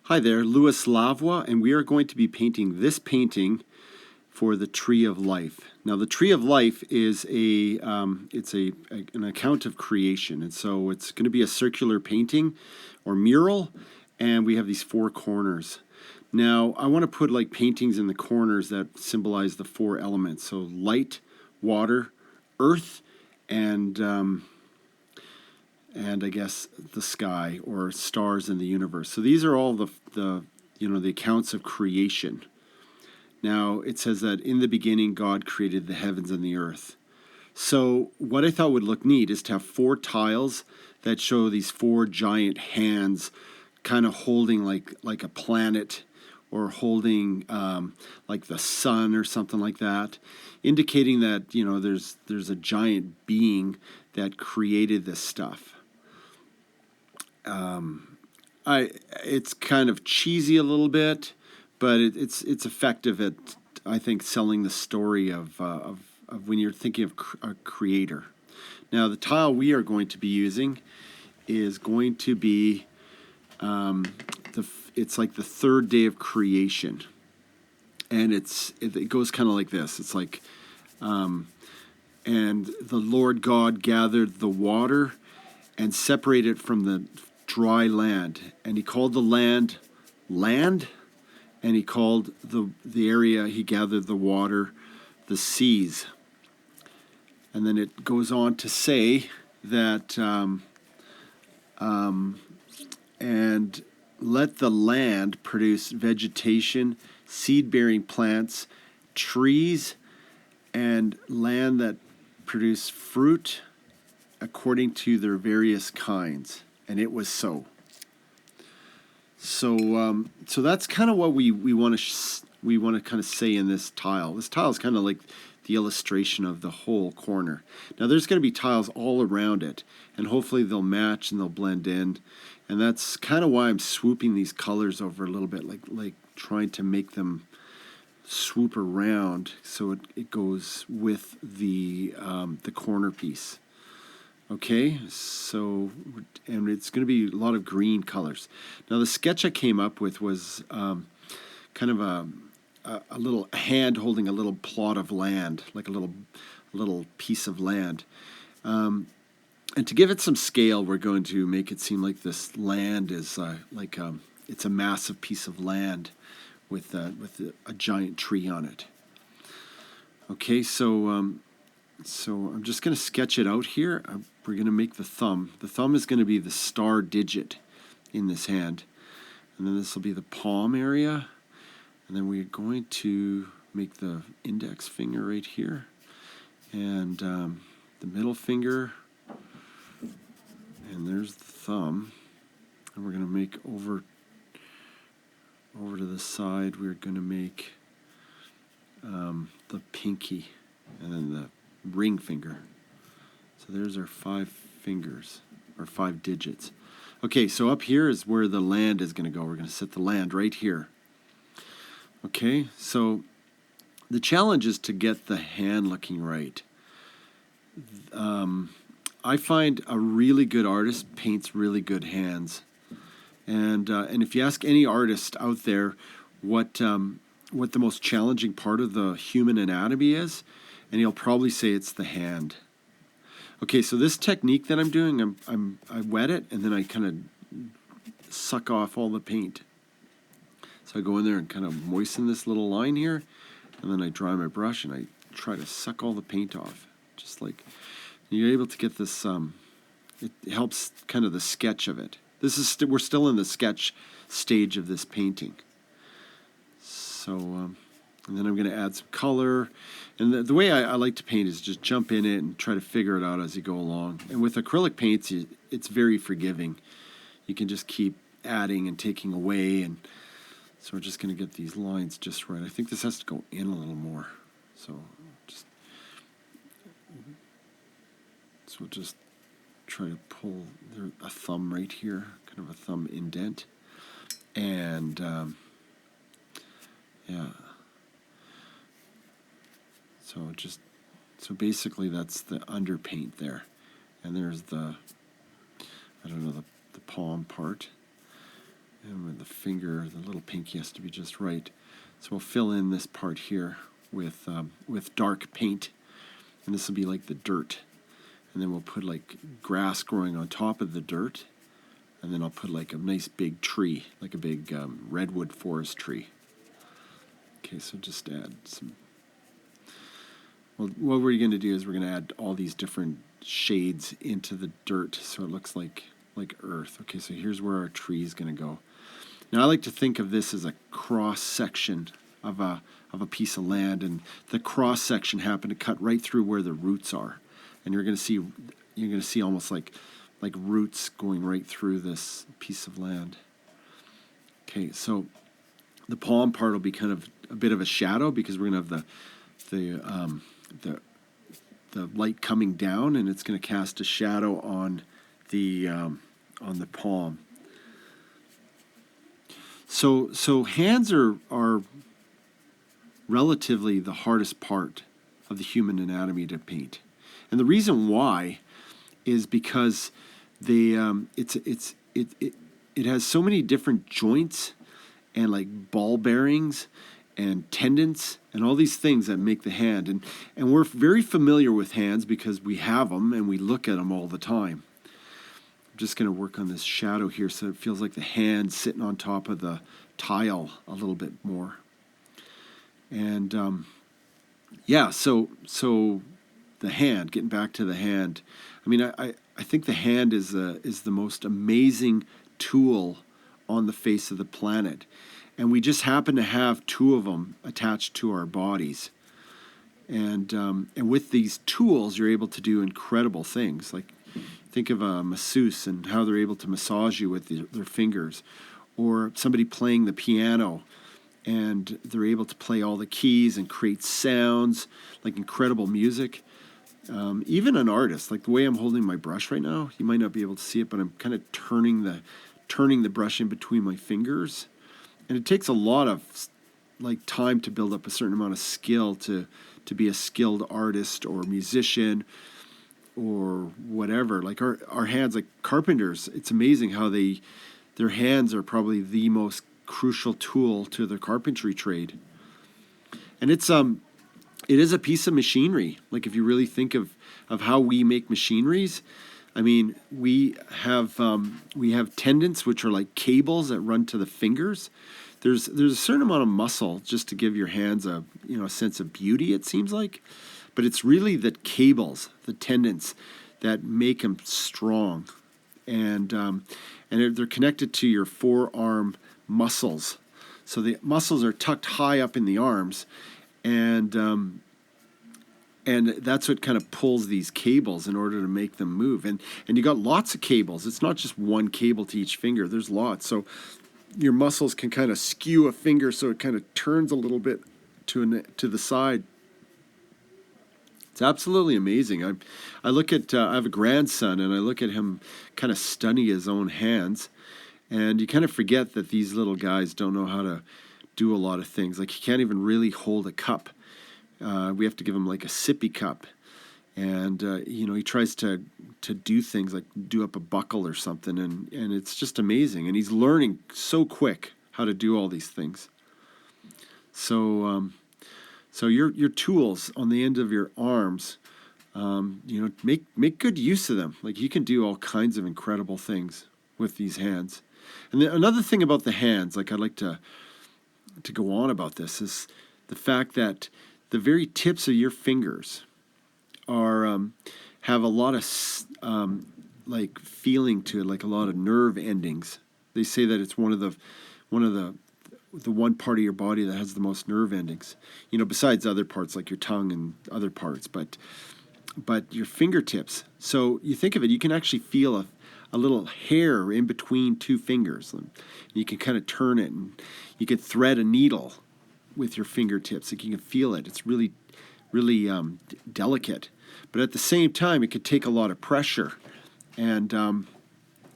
Hi there, Lewis Lavoie, and we are going to be painting this painting for the Tree of Life. Now, the Tree of Life is an account of creation, and so it's going to be a circular painting or mural, and we have these four corners. Now, I want to put like paintings in the corners that symbolize the four elements: so light, water, earth, and I guess the sky or stars in the universe. So these are all the accounts of creation. Now it says that in the beginning God created the heavens and the earth. So what I thought would look neat is to have four tiles that show these four giant hands kind of holding like a planet or holding like the sun or something like that, indicating that there's a giant being that created this stuff. It's kind of cheesy a little bit, but it's effective at, I think, selling the story of when you're thinking of a creator. Now, the tile we are going to be using is going to be it's like the third day of creation, and it goes kind of like this. It's like, and the Lord God gathered the water and separated it from the dry land, and he called the land, and he called the area he gathered the water, the seas. And then it goes on to say that and let the land produce vegetation, seed-bearing plants, trees, and land that produce fruit according to their various kinds. And it was so. So that's kind of what we want to kind of say in this tile. This tile is kind of like the illustration of the whole corner. Now there's going to be tiles all around it, and hopefully they'll match and they'll blend in. And that's kind of why I'm swooping these colors over a little bit, like trying to make them swoop around so it goes with the corner piece. Okay, so, and it's going to be a lot of green colors. Now, the sketch I came up with was kind of a little hand holding a little plot of land, like a little piece of land. And to give it some scale, we're going to make it seem like this land is it's a massive piece of land with a giant tree on it. Okay, so I'm just going to sketch it out here. We're going to make the thumb. The thumb is going to be the star digit in this hand. And then this will be the palm area. And then we're going to make the index finger right here. And the middle finger. And there's the thumb. And we're going to make over to the side, we're going to make the pinky. And then the ring finger. So there's our 5 fingers, or 5 digits. Okay, so up here is where the land is going to go. We're going to set the land right here. Okay, so the challenge is to get the hand looking right. I find a really good artist paints really good hands. And if you ask any artist out there what the most challenging part of the human anatomy is, and he'll probably say it's the hand. Okay, so this technique that I'm doing, I wet it and then I kind of suck off all the paint. So I go in there and kind of moisten this little line here, and then I dry my brush and I try to suck all the paint off. Just like you're able to get this. It helps kind of the sketch of it. We're still in the sketch stage of this painting. So. And then I'm going to add some color. And the way I like to paint is just jump in it and try to figure it out as you go along. And with acrylic paints, it's very forgiving. You can just keep adding and taking away. And so we're just going to get these lines just right. I think this has to go in a little more. So we'll just try to pull a thumb right here, kind of a thumb indent. And yeah. So basically that's the underpaint there. And there's the palm part. And with the finger, the little pinky has to be just right. So we'll fill in this part here with dark paint, and this will be like the dirt. And then we'll put like grass growing on top of the dirt, and then I'll put like a nice big tree, like a big redwood forest tree. Okay, so just add some. Well, what we're going to do is we're going to add all these different shades into the dirt, so it looks like earth. Okay, so here's where our tree is going to go. Now I like to think of this as a cross section of a piece of land, and the cross section happened to cut right through where the roots are, and you're going to see almost like roots going right through this piece of land. Okay, so the palm part will be kind of a bit of a shadow because we're going to have the light coming down, and it's going to cast a shadow on the palm. So hands are relatively the hardest part of the human anatomy to paint, and the reason why is because it has so many different joints and like ball bearings and tendons and all these things that make the hand, and we're very familiar with hands because we have them and we look at them all the time. I'm just going to work on this shadow here so it feels like the hand sitting on top of the tile a little bit more. And so the hand, getting back to the hand, I mean, I think the hand is the most amazing tool on the face of the planet. And we just happen to have two of them attached to our bodies. And with these tools, you're able to do incredible things. Like, think of a masseuse and how they're able to massage you with their fingers. Or somebody playing the piano, and they're able to play all the keys and create sounds, like incredible music. Even an artist, like the way I'm holding my brush right now, you might not be able to see it, but I'm kind of turning the brush in between my fingers. And it takes a lot of like time to build up a certain amount of skill to be a skilled artist or musician or whatever. Like our hands, like carpenters, it's amazing how their hands are probably the most crucial tool to the carpentry trade. And it is a piece of machinery. Like if you really think of how we make machineries, I mean, we have tendons, which are like cables that run to the fingers. There's a certain amount of muscle just to give your hands a sense of beauty, it seems like, but it's really the cables, the tendons, that make them strong, and they're connected to your forearm muscles. So the muscles are tucked high up in the arms, and that's what kind of pulls these cables in order to make them move. And you got lots of cables. It's not just one cable to each finger. There's lots. So your muscles can kind of skew a finger so it kind of turns a little bit to the side. It's absolutely amazing. I look at I have a grandson, and I look at him kind of study his own hands, and you kind of forget that these little guys don't know how to do a lot of things. Like he can't even really hold a cup. We have to give him like a sippy cup, and he tries to do things like do up a buckle or something, and it's just amazing. And he's learning so quick how to do all these things. So your tools on the end of your arms, make good use of them. Like you can do all kinds of incredible things with these hands. And then another thing about the hands, like I'd like to go on about this, is the fact that the very tips of your fingers have a lot of like feeling to it, like a lot of nerve endings. They say that it's one of the one part of your body that has the most nerve endings. Besides other parts like your tongue and other parts, but your fingertips. So you think of it, you can actually feel a little hair in between two fingers. And you can kind of turn it, and you can thread a needle with your fingertips. Like you can feel it. It's really, really delicate. But at the same time, it could take a lot of pressure, and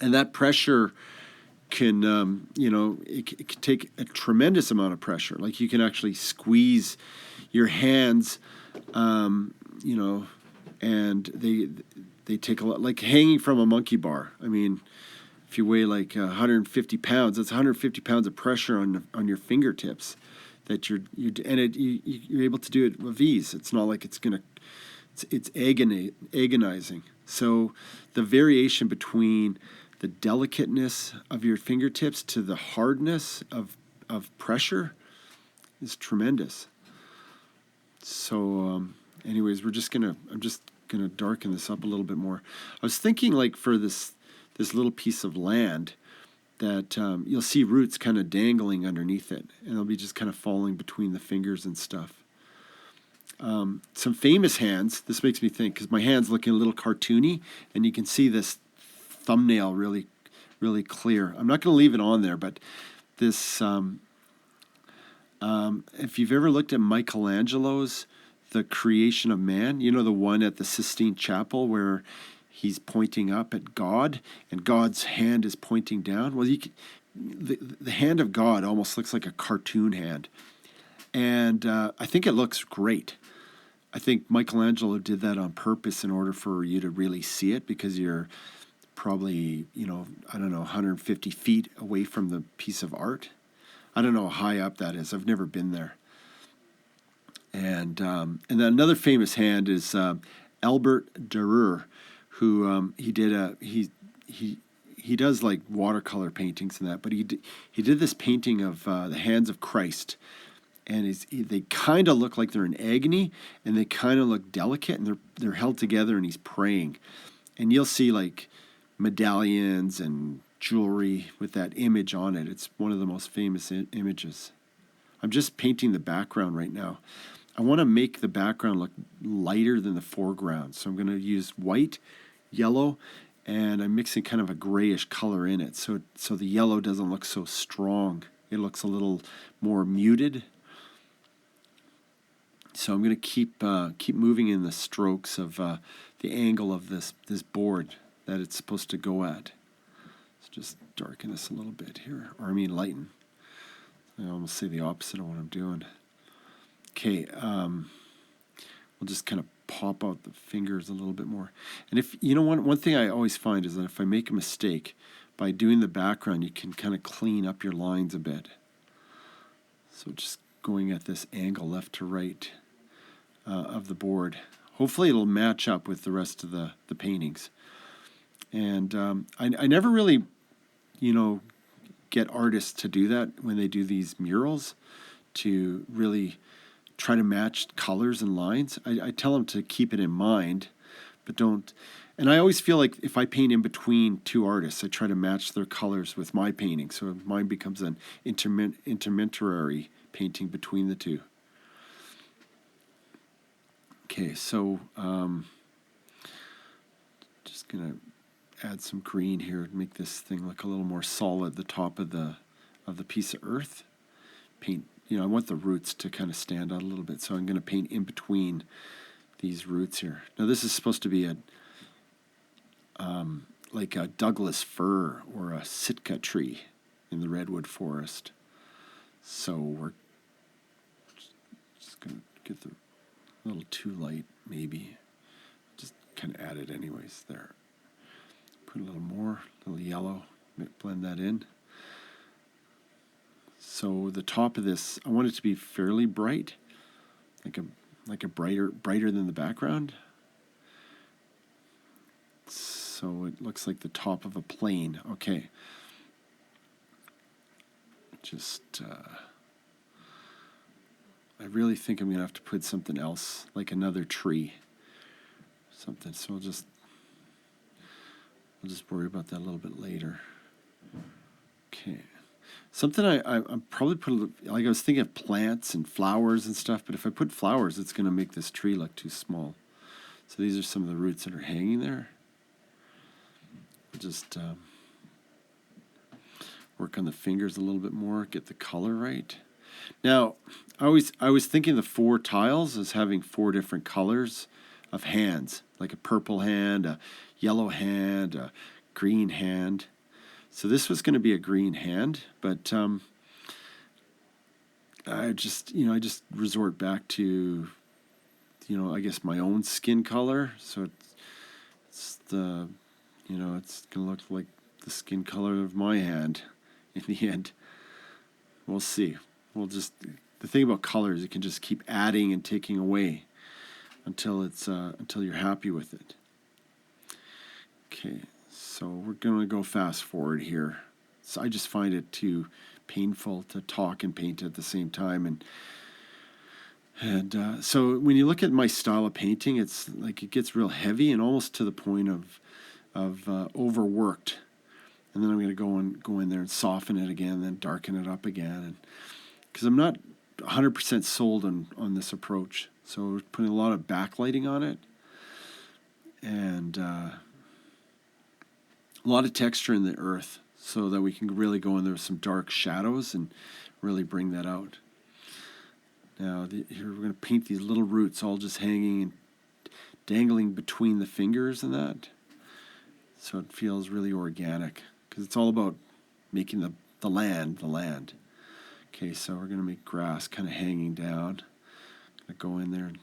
that pressure can, it can take a tremendous amount of pressure. Like you can actually squeeze your hands, and they take a lot, like hanging from a monkey bar. I mean, if you weigh like 150 pounds, that's 150 pounds of pressure on your fingertips that you're able to do it with ease. It's not like it's agonizing. So the variation between the delicateness of your fingertips to the hardness of pressure is tremendous. So anyways, I'm just gonna darken this up a little bit more. I was thinking, like, for this little piece of land, that you'll see roots kind of dangling underneath it, and they'll be just kind of falling between the fingers and stuff. Some famous hands. This makes me think, because my hand's looking a little cartoony, and you can see this thumbnail really, really clear. I'm not going to leave it on there, but this, if you've ever looked at Michelangelo's The Creation of Man, you know, the one at the Sistine Chapel where he's pointing up at God and God's hand is pointing down. Well, the hand of God almost looks like a cartoon hand. And I think it looks great. I think Michelangelo did that on purpose in order for you to really see it, because you're probably, 150 feet away from the piece of art. I don't know how high up that is. I've never been there. And then another famous hand is Albert Dürer, who he does like watercolor paintings and that, but he did this painting of the hands of Christ, and they kind of look like they're in agony, and they kind of look delicate, and they're held together, and he's praying, and you'll see like medallions and jewelry with that image on it. It's one of the most famous images. I'm just painting the background right now. I want to make the background look lighter than the foreground, so I'm going to use white, yellow, and I'm mixing kind of a grayish color in it, so the yellow doesn't look so strong. It looks a little more muted. So I'm going to keep moving in the strokes of the angle of this board that it's supposed to go at. Let's just darken this a little bit here, or I mean lighten. I almost say the opposite of what I'm doing. Okay, we'll just kind of pop out the fingers a little bit more. And if one thing I always find is that if I make a mistake, by doing the background, you can kind of clean up your lines a bit. So just going at this angle left to right of the board. Hopefully it'll match up with the rest of the paintings. And I never really, get artists to do that when they do these murals, to really try to match colors and lines. I tell them to keep it in mind, but don't. And I always feel like if I paint in between two artists, I try to match their colors with my painting, so mine becomes an intermediary painting between the two. Okay, so just gonna add some green here to make this thing look a little more solid. The top of the piece of earth. Paint. I want the roots to kind of stand out a little bit, so I'm going to paint in between these roots here. Now this is supposed to be like a Douglas fir or a Sitka tree in the redwood forest. So we're just going to get the a little too light, maybe. Just kind of add it anyways there. Put a little more, a little yellow, blend that in. So the top of this, I want it to be fairly bright, like a brighter than the background. So it looks like the top of a plane. Okay. Just, I really think I'm going to have to put something else, like another tree. Something, so I'll just worry about that a little bit later. Okay. Something I'm probably put, like I was thinking of plants and flowers and stuff, but if I put flowers, it's going to make this tree look too small. So these are some of the roots that are hanging there. Just work on the fingers a little bit more, get the color right. Now, I was thinking the 4 tiles as having 4 different colors of hands, like a purple hand, a yellow hand, a green hand. So this was going to be a green hand, but I just resort back to, I guess my own skin color. So it's the, it's going to look like the skin color of my hand in the end. We'll see. The thing about color is you can just keep adding and taking away until you're happy with it. Okay, so we're going to go fast forward here. So I just find it too painful to talk and paint at the same time, and so when you look at my style of painting, it's like it gets real heavy and almost to the point of overworked. And then I'm going to go in there and soften it again, then darken it up again, and because I'm not 100% sold on this approach, so we're putting a lot of backlighting on it, and a lot of texture in the earth, so that we can really go in there with some dark shadows and really bring that out. Now here we're going to paint these little roots all just hanging and dangling between the fingers and that, so it feels really organic, because it's all about making the land. Okay, so we're going to make grass kind of hanging down. I'm going to go in there and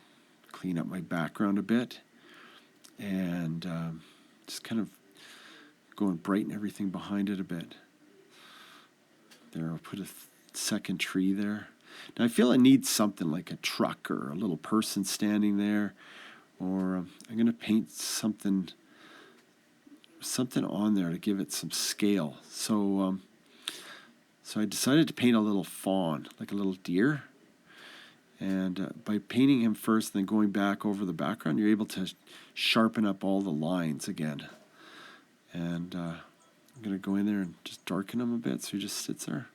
clean up my background a bit, and just kind of go and brighten everything behind it a bit. There, I'll put a second tree there. Now I feel I need something like a truck or a little person standing there, or I'm going to paint something on there to give it some scale. So I decided to paint a little fawn, like a little deer. And by painting him first and then going back over the background, you're able to sharpen up all the lines again. And I'm going to go in there and just darken him a bit so he just sits there.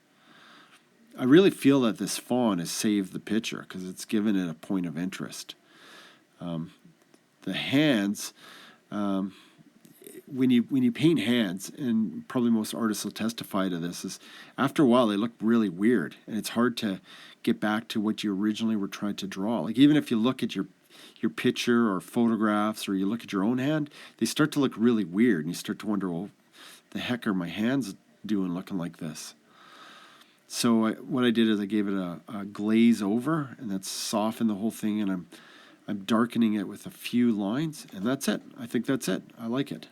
I really feel that this fawn has saved the picture because it's given it a point of interest. The hands, when you paint hands, and probably most artists will testify to this, is after a while they look really weird, and it's hard to get back to what you originally were trying to draw. Like even if you look at your picture or photographs, or you look at your own hand, they start to look really weird, and you start to wonder, well, the heck are my hands doing looking like this? So what I did is I gave it a glaze over, and that's softened the whole thing, and I'm darkening it with a few lines, and that's it. I think that's it. I like it.